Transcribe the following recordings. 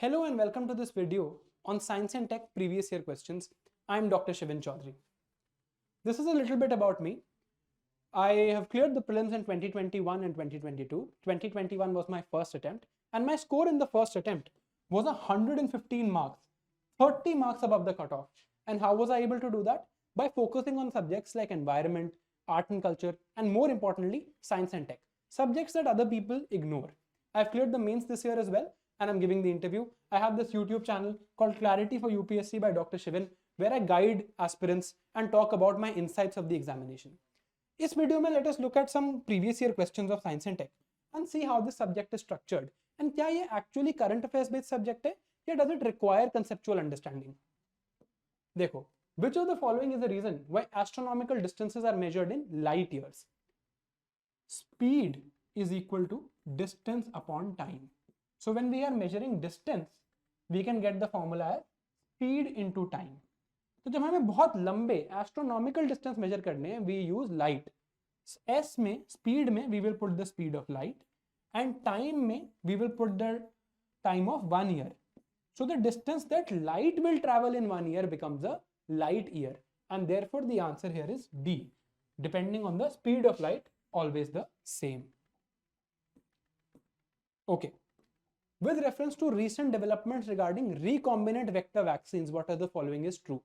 Hello and welcome to this video on Science and Tech previous year questions. I'm Dr. Shivin Chaudhary. This is a little bit about me. I have cleared the prelims in 2021 and 2022. 2021 was my first attempt and my score in the first attempt was 115 marks, 30 marks above the cutoff. And how was I able to do that? By focusing on subjects like environment, art and culture, and more importantly, science and tech, subjects that other people ignore. I've cleared the mains this year as well, and I'm giving the interview. I have this YouTube channel called Clarity for UPSC by Dr. Shivin, where I guide aspirants and talk about my insights of the examination. इस video में let us look at some previous year questions of science and tech and see how this subject is structured and क्या ये actually current affairs based subject है या does it require conceptual understanding. देखो, which of the following is the reason why astronomical distances are measured in light years? Speed is equal to distance upon time. So when we are measuring distance, we can get the formula as speed into time. तो जब हमें बहुत लंबे astronomical distance measure करने हैं, we use light. S में speed में we will put the speed of light and time में we will put the time of 1 year. So the distance that light will travel in 1 year becomes a light year, and therefore the answer here is D. Depending on the speed of light, always the same. Okay. With reference to recent developments regarding recombinant vector vaccines, what are the following is true?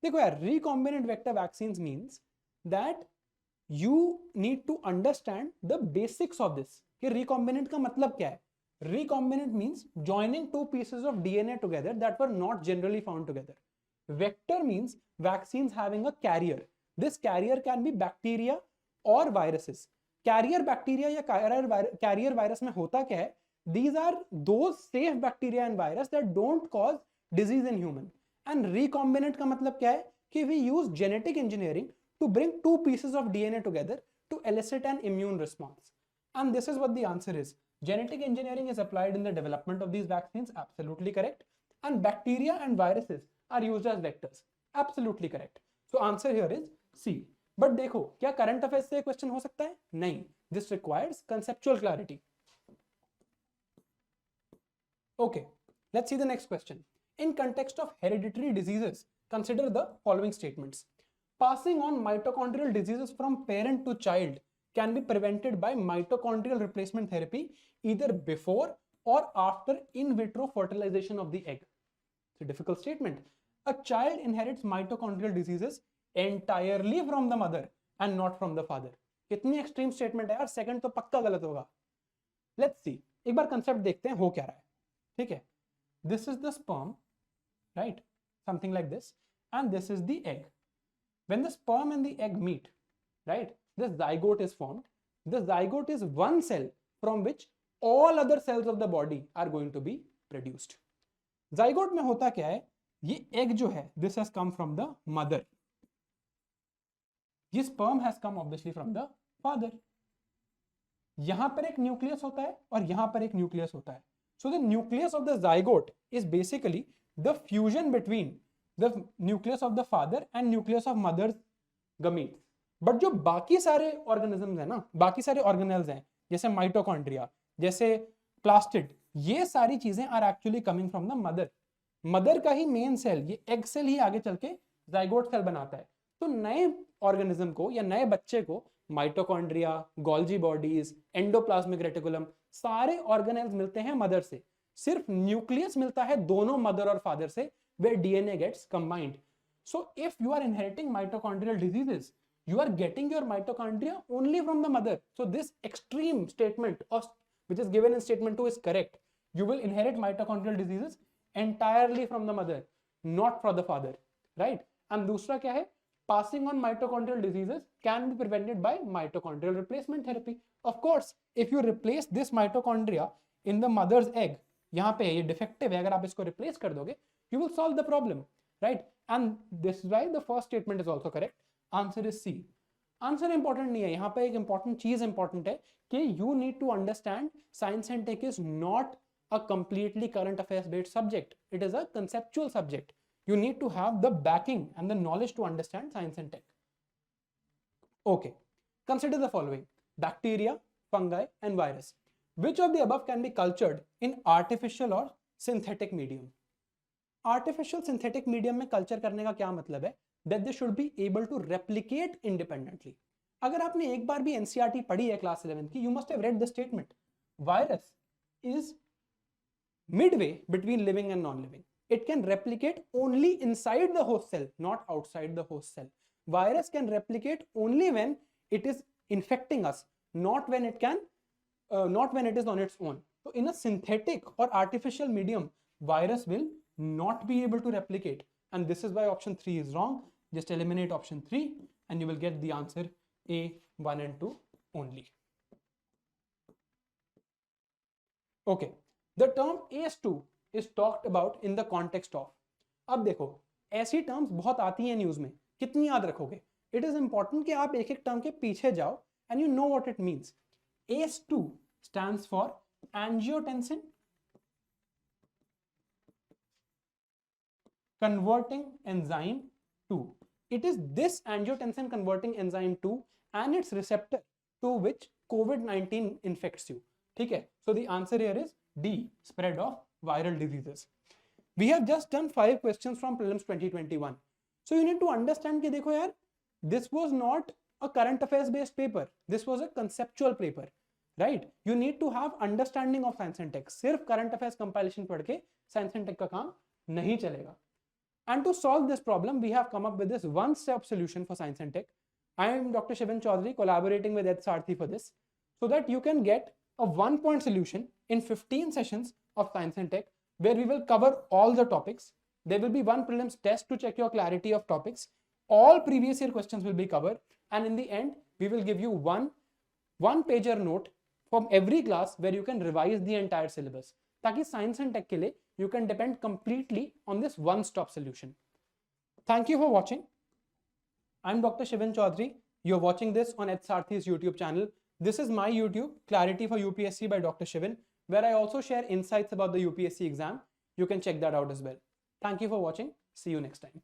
देखो यार, recombinant vector vaccines means that you need to understand the basics of this. कि recombinant का मतलब क्या है? Recombinant means joining two pieces of DNA together that were not generally found together. Vector means vaccines having a carrier. This carrier can be bacteria or viruses. Carrier bacteria या carrier virus में होता क्या है? These are those safe bacteria and virus that don't cause disease in human. And recombinant का मतलब क्या है? कि we use genetic engineering to bring two pieces of DNA together to elicit an immune response. And this is what the answer is. Genetic engineering is applied in the development of these vaccines. Absolutely correct. And bacteria and viruses are used as vectors. Absolutely correct. So answer here is C. But देखो, क्या current affairs से question हो सकता है? नहीं. This requires conceptual clarity. Okay, let's see the next question. In context of hereditary diseases, consider the following statements. Passing on mitochondrial diseases from parent to child can be prevented by mitochondrial replacement therapy either before or after in vitro fertilization of the egg. It's a difficult statement. A child inherits mitochondrial diseases entirely from the mother and not from the father. कितनी extreme statement है यार, second तो पक्का गलत होगा. Let's see. एक बार concept देखते हैं हो क्या रहा है. ठीक है, this is the sperm, right, something like this, and this is the egg. When the sperm and the egg meet, right, the zygote is formed. The zygote is one cell from which all other cells of the body are going to be produced. Zygote में होता क्या है? ये egg जो है, this has come from the mother. ये sperm has come obviously from the father. यहां पर एक न्यूक्लियस होता है और यहां पर एक न्यूक्लियस होता है. So the nucleus of the zygote is basically the fusion between the nucleus of the father and nucleus of mother's gametes. But जो बाकी सारे organisms हैं ना, बाकी सारे organelles हैं, जैसे mitochondria, जैसे plastid, ये सारी चीजें are actually coming from the mother. Mother का ही main cell, ये egg cell ही आगे चल के zygote cell बनाता है. तो नए organism को या नए बच्चे को mitochondria, Golgi bodies, endoplasmic reticulum, सारे ऑर्गेनेल्स मिलते हैं मदर से. सिर्फ न्यूक्लियस मिलता है दोनों मदर और फादर से, where DNA gets combined. So if you are inheriting mitochondrial diseases, you are getting your mitochondria only from the mother. So this extreme statement which is given in statement 2 is correct. You will inherit mitochondrial diseases entirely from the mother, not from the father, right? And दूसरा क्या है? Passing on mitochondrial diseases can be prevented by mitochondrial replacement therapy. Of course, if you replace this mitochondria in the mother's egg, यहाँ पे ये defective है, अगर आप इसको replace कर दोगे, you will solve the problem, right? And this is why the first statement is also correct. Answer is C. Answer important नहीं है, यहाँ पे एक important चीज important है कि you need to understand science and tech is not a completely current affairs based subject. It is a conceptual subject. You need to have the backing and the knowledge to understand science and tech. Okay, consider the following: bacteria, fungi, and virus. Which of the above can be cultured in artificial or synthetic medium. Artificial synthetic medium में culture करने का क्या मतलब है? That they should be able to replicate independently. अगर आपने एक बार भी एनसीईआरटी पढ़ी है क्लास 11 की, you must have read the statement, virus is midway between living and non-living. It can replicate only inside the host cell, not outside the host cell. Virus can replicate only when it is infecting us, not when it is on its own. So in a synthetic or artificial medium, virus will not be able to replicate, and this is why option 3 is wrong. Just eliminate option 3 and you will get the answer A, 1 and 2 only. Okay. The term AS2 is talked about in the context of. अब देखो, ऐसी terms बहुत आती हैं news में, कितनी याद रखोगे? इट इज इंपॉर्टेंट कि आप एक एक टर्म के पीछे जाओ and you know what it means. AS2 stands for angiotensin converting enzyme 2. It is this angiotensin converting enzyme 2 and its receptor to which COVID-19 infects you. ठीक है? So the answer here is D, spread of viral diseases. We have just done 5 questions from prelims 2021. So you need to understand कि देखो यार, this was not a current affairs based paper. This was a conceptual paper, right? You need to have understanding of science and tech. सिर्फ current affairs compilation पढ़ के science and tech का काम नहीं चलेगा. And to solve this problem, we have come up with this one-step solution for science and tech. I am Dr. Shivan Chaudhary, collaborating with Ed Sarthi for this, so that you can get a 1-point solution in 15 sessions of science and tech, where we will cover all the topics. There will be one prelims test to check your clarity of topics. All previous year questions will be covered, and in the end, we will give you one-pager note from every class where you can revise the entire syllabus. ताकि science and tech के लिए you can depend completely on this one-stop solution. Thank you for watching. I'm Dr. Shivan Chaudhary. You're watching this on Ed Sarthi's YouTube channel. This is my YouTube, Clarity for UPSC by Dr. Shivan, where I also share insights about the UPSC exam. You can check that out as well. Thank you for watching. See you next time.